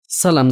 ሰላም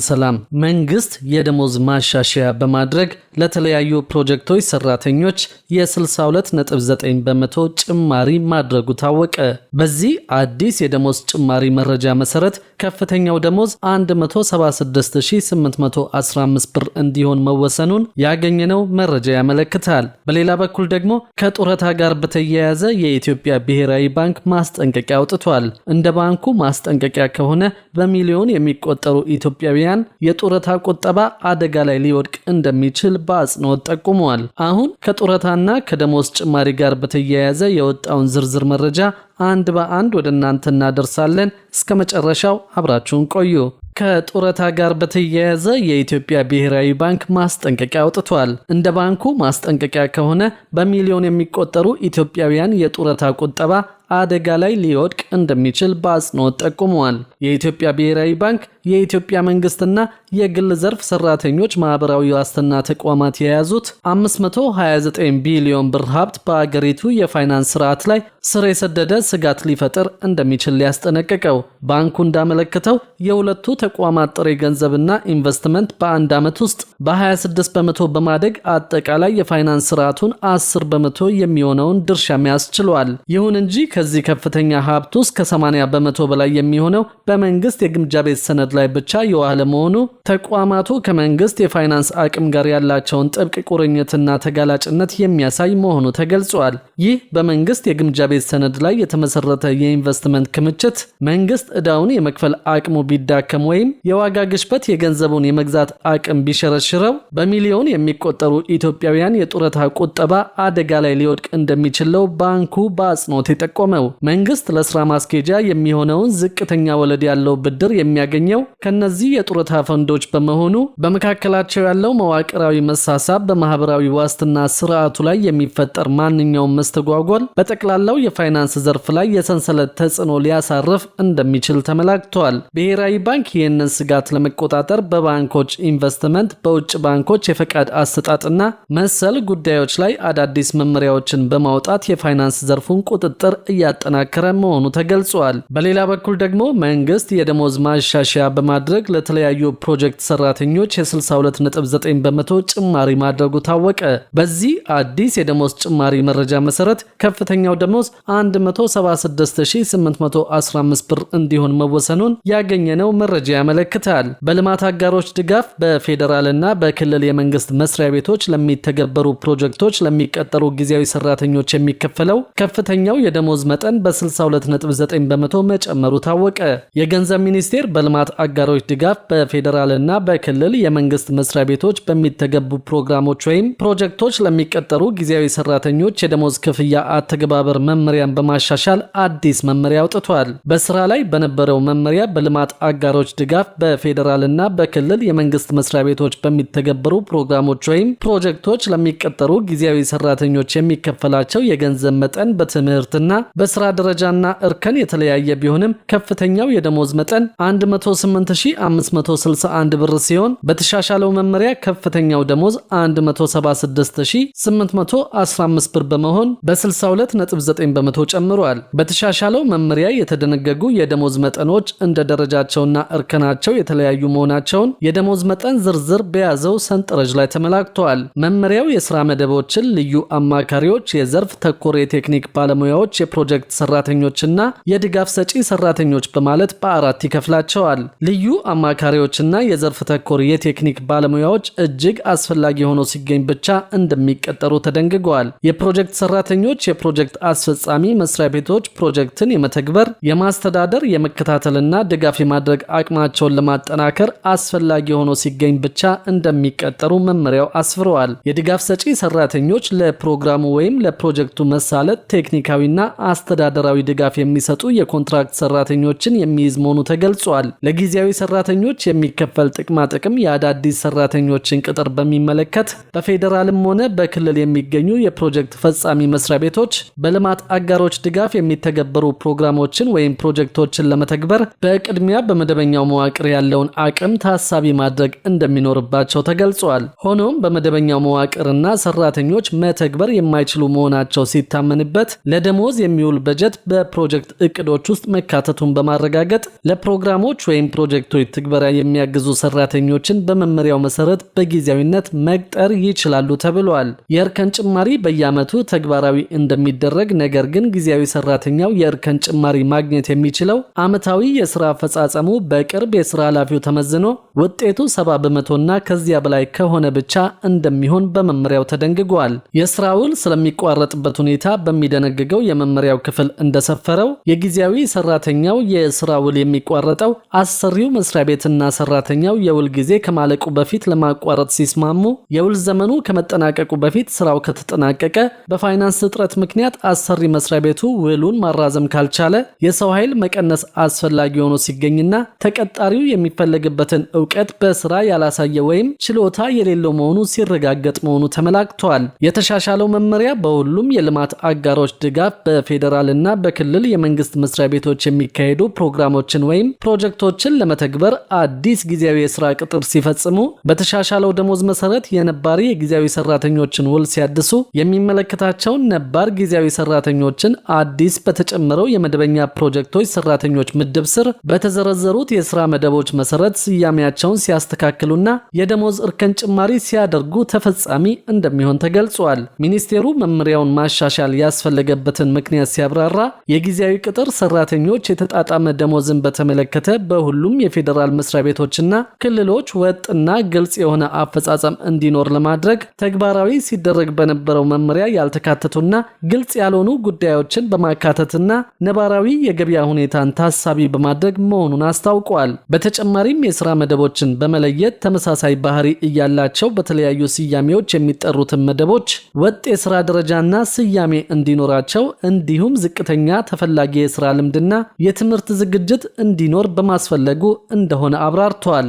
መንግስት የደሞዝ ማሻሻያ በማድረግ ለተለያዩ ፕሮጀክቶች ሰራተኞች የ62.9% ጭማሪ ማድረጉ ታወቀ። በዚህ አዲስ የደሞዝ ጭማሪ መረጃ መሰረት ከፍተኛው ደሞዝ 176815 ብር እንዲሆን መወሰኑን ያገኘነው መረጃ ያመለክታል። በሌላ በኩል ደግሞ ከጡረታ ጋር በተያያዘ የኢትዮጵያ ብሔራዊ ባንክ ማስጠንቀቂያ አውጥቷል። እንደ ባንኩ ማስጠንቀቂያ ከሆነ በሚሊዮን የሚቆጠሩ ኢትዮጵያውያን የጡረታ ቁጠባ አደጋ ላይ ሊወድቅ እንደሚችል በአጽንኦት ጠቁመዋል። አሁን ከጡረታና ከደሞዝ ጭማሪ ጋር በተያያዘ የወጣውን ዝርዝር መረጃ አንድ በአንድ ወደ እናንተ እናደርሳለን። እስከ መጨረሻው አብራችሁን ቆዩ። ከጡረታ ጋር በተያያዘ የኢትዮጵያ ብሔራዊ ባንክ ማስጠንቀቂያ አውጥቷል። እንደ ባንኩ ማስጠንቀቂያ ከሆነ በሚሊዮን የሚቆጠሩ ኢትዮጵያውያን የጡረታ ቁጠባ አደጋ ላይ ሊወድቅ እንደሚችል በአጽንኦት ጠቁመዋል። የኢትዮጵያ ብሔራዊ ባንክ የኢትዮጵያ መንግስትና የግል ዘርፍ ሰራተኞች ማህበራዊ ዋስትና ተቋማት የያዙት 529 ቢሊዮን ብር ሀብት በአገሪቱ የፋይናንስ ስርዓት ላይ ስር የሰደደ ስጋት ሊፈጥር እንደሚችል ሊያስጠነቅቀው። ባንኩ እንዳመለከተው የሁለቱ ተቋማት ጥሬ ገንዘብና ኢንቨስትመንት በአንድ ዓመት ውስጥ በ26 በመቶ በማደግ አጠቃላይ የፋይናንስ ስርዓቱን 10 በመቶ የሚሆነውን ድርሻ መያዝ ችሏል። ይሁን እንጂ ከዚህ ከፍተኛ ሀብት ውስጥ ከ80 በመቶ በላይ የሚሆነው በመንግስት የግምጃ ቤት ሰነድ ላይ ብቻ የዋለ መሆኑ ተቋማቱ ከመንግስት የፋይናንስ አቅም ጋር ያላቸውን ጥብቅ ቁርኝትና ተጋላጭነት የሚያሳይ መሆኑ ተገልጿል። ይህ በመንግስት የግምጃ ቤት ሰነድ ላይ የተመሰረተ የኢንቨስትመንት ክምችት መንግስት ዕዳውን የመክፈል አቅሙ ቢዳከም ወይም የዋጋ ግሽበት የገንዘቡን የመግዛት አቅም ቢሸረሽረው በሚሊዮን የሚቆጠሩ ኢትዮጵያውያን የጡረታ ቁጠባ አደጋ ላይ ሊወድቅ እንደሚችለው ባንኩ በአጽንኦት የጠቆመው። መንግስት ለስራ ማስኬጃ የሚሆነውን ዝቅተኛ ወለድ ያለው ብድር የሚያገኘው ከነዚህ የጡረታ ፈንዶች በመሆኑ በመካከላቸው ያለው መዋቅራዊ መሳሳብ በማህበራዊ ዋስትና ስርዓቱ ላይ የሚፈጠር ማንኛውም መስተጓጎል በጠቅላላው የፋይናንስ ዘርፍ ላይ የሰንሰለት ተጽዕኖ ሊያሳርፍ እንደሚችል ተመላክቷል። ብሔራዊ ባንክ ይህንን ስጋት ለመቆጣጠር በባንኮች ኢንቨስትመንት፣ በውጭ ባንኮች የፈቃድ አሰጣጥና መሰል ጉዳዮች ላይ አዳዲስ መመሪያዎችን በማውጣት የፋይናንስ ዘርፉን ቁጥጥር እያጠናከረ መሆኑ ተገልጿል። በሌላ በኩል ደግሞ መንግስት የደሞዝ ማሻሻያ በማድረግ ለተለያዩ ፕሮጀክት ሰራተኞች የ62.9% ጭማሪ ማድረጉ ታወቀ። በዚህ አዲስ የደሞዝ ጭማሪ መረጃ መሰረት ከፍተኛው ደሞዝ 176815 ብር እንዲሆን መወሰኑን ያገኘነው መረጃ ያመለክታል። በልማት አጋሮች ድጋፍ በፌዴራልና በክልል የመንግስት መስሪያ ቤቶች ለሚተገበሩ ፕሮጀክቶች ለሚቀጠሩ ጊዜያዊ ሰራተኞች የሚከፈለው ከፍተኛው የደሞዝ መጠን በ62.9% መጨመሩ ታወቀ። የገንዘብ ሚኒስቴር በልማት አጋሮች ድጋፍ በፌዴራልና በክልል የመንግስት መስሪያ ቤቶች በሚተገቡ ፕሮግራሞች ወይም ፕሮጀክቶች ለሚቀጠሩ ጊዜያዊ ሰራተኞች የደሞዝ ክፍያ አተገባበር መመሪያን በማሻሻል አዲስ መመሪያ አውጥቷል። በስራ ላይ በነበረው መመሪያ በልማት አጋሮች ድጋፍ በፌዴራልና በክልል የመንግስት መስሪያ ቤቶች በሚተገበሩ ፕሮግራሞች ወይም ፕሮጀክቶች ለሚቀጠሩ ጊዜያዊ ሰራተኞች የሚከፈላቸው የገንዘብ መጠን በትምህርትና በስራ ደረጃና እርከን የተለያየ ቢሆንም ከፍተኛው የደሞዝ መጠን 108561 ብር ሲሆን በተሻሻለው መመሪያ ከፍተኛው ደሞዝ 176815 ብር በመሆን በ62.9% ጨምሯል። በተሻሻለው መመሪያ የተደነገጉ የደሞዝ መጠኖች እንደ ደረጃቸውና እርከናቸው የተለያዩ መሆናቸውን የደሞዝ መጠን ዝርዝር በያዘው ሰንጠረዥ ላይ ተመላክተዋል። መመሪያው የስራ መደቦችን ልዩ አማካሪዎች፣ የዘርፍ ተኮር የቴክኒክ ባለሙያዎች፣ የፕሮጀክት ሰራተኞችና የድጋፍ ሰጪ ሰራተኞች በማለት በአራት ይከፍላቸዋል። ልዩ አማካሪዎችና የዘርፍ ተኮር የቴክኒክ ባለሙያዎች እጅግ አስፈላጊ ሆኖ ሲገኝ ብቻ እንደሚቀጠሩ ተደንግገዋል። የፕሮጀክት ሰራተኞች የፕሮጀክት አስፈጻሚ መስሪያ ቤቶች ፕሮጀክትን የመተግበር፣ የማስተዳደር፣ የመከታተልና ድጋፍ የማድረግ አቅማቸውን ለማጠናከር አስፈላጊ ሆኖ ሲገኝ ብቻ እንደሚቀጠሩ መመሪያው አስፍረዋል። የድጋፍ ሰጪ ሰራተኞች ለፕሮግራሙ ወይም ለፕሮጀክቱ መሳለጥ ቴክኒካዊና አስተዳደራዊ ድጋፍ የሚሰጡ የኮንትራክት ሰራተኞችን የሚይዝ መሆኑ ተገልጿል። ለጊዜያዊ ሰራተኞች የሚከፈል ጥቅማ ጥቅም የአዳዲስ ሰራተኞችን ቅጥር በሚመለከት በፌዴራልም ሆነ በክልል የሚገኙ የፕሮጀክት ፈጻሚ መስሪያ ቤቶች በልማት አጋሮች ድጋፍ የሚተገበሩ ፕሮግራሞችን ወይም ፕሮጀክቶችን ለመተግበር በቅድሚያ በመደበኛው መዋቅር ያለውን አቅም ታሳቢ ማድረግ እንደሚኖርባቸው ተገልጿል። ሆኖም በመደበኛው መዋቅርና ሰራተኞች መተግበር የማይችሉ መሆናቸው ሲታመንበት ለደሞዝ የሚውል በጀት በፕሮጀክት እቅዶች ውስጥ መካተቱን በማረጋገጥ ለፕሮግራሞች ወይም ፕሮጀክቶች ትግበራ የሚያግዙ ሰራተኞችን በመመሪያው መሰረት በጊዜያዊነት መቅጠር ይችላሉ ተብሏል። የእርከን ጭማሪ በየዓመቱ ተግባራዊ እንደሚደረግ፣ ነገር ግን ጊዜያዊ ሰራተኛው የእርከን ጭማሪ ማግኘት የሚችለው ዓመታዊ የሥራ አፈጻጸሙ በቅርብ የሥራ ኃላፊው ተመዝኖ ውጤቱ 70% ከዚያ በላይ ከሆነ ብቻ እንደሚሆን በመመሪያው ተደንግጓል። የሥራ ውል ስለሚቋረጥበት ሁኔታ በሚደነግገው የመመሪያው ክፍል እንደሰፈረው የጊዜያዊ ሰራተኛው የሥራ ውል የሚቋረጠው አሰሪው መስሪያ ቤትና ሰራተኛው የውል ጊዜ ከማለቁ በፊት ለማቋረጥ ሲስማሙ፣ የውል ዘመኑ ከመጠናቀቁ በፊት ስራው ከተጠናቀቀ፣ በፋይናንስ እጥረት ምክንያት አሰሪ መስሪያ ቤቱ ውሉን ማራዘም ካልቻለ፣ የሰው ኃይል መቀነስ አስፈላጊ ሆኖ ሲገኝና ተቀጣሪው የሚፈለግበትን ዕውቀት በስራ ያላሳየ ወይም ችሎታ የሌለው መሆኑ ሲረጋገጥ መሆኑ ተመላክቷል። የተሻሻለው መመሪያ በሁሉም የልማት አጋሮች ድጋፍ በፌዴራልና በክልል የመንግስት መስሪያ ቤቶች የሚካሄዱ ፕሮግራሞችን ወይም ፕሮጀክቶችን ለመተግበር አዲስ ጊዜያዊ የሥራ ቅጥር ሲፈጽሙ በተሻሻለው ደሞዝ መሰረት የነባሪ የጊዜያዊ ሰራተኞችን ውል ሲያድሱ የሚመለከታቸውን ነባር ጊዜያዊ ሰራተኞችን አዲስ በተጨመረው የመደበኛ ፕሮጀክቶች ሰራተኞች ምድብ ስር በተዘረዘሩት የሥራ መደቦች መሰረት ስያሜያቸውን ሲያስተካክሉና የደሞዝ እርከን ጭማሪ ሲያደርጉ ተፈጻሚ እንደሚሆን ተገልጿል። ሚኒስቴሩ መመሪያውን ማሻሻል ያስፈለገበትን ምክንያት ሲያብራራ የጊዜያዊ ቅጥር ሰራተኞች የተጣጣመ ደሞዝን በተመለከተ በሁሉም የፌዴራል መስሪያ ቤቶችና ክልሎች ወጥና ግልጽ የሆነ አፈጻጸም እንዲኖር ለማድረግ ተግባራዊ ሲደረግ በነበረው መመሪያ ያልተካተቱና ግልጽ ያልሆኑ ጉዳዮችን በማካተትና ነባራዊ የገበያ ሁኔታን ታሳቢ በማድረግ መሆኑን አስታውቋል። በተጨማሪም የሥራ መደቦችን በመለየት ተመሳሳይ ባህሪ እያላቸው በተለያዩ ስያሜዎች የሚጠሩትን መደቦች ወጥ የሥራ ደረጃና ስያሜ እንዲኖራቸው እንዲሁም ዝቅተኛ ተፈላጊ የሥራ ልምድና የትምህርት ዝግጅት እንዲኖር በማስፈለጉ እንደሆነ አብራርተዋል።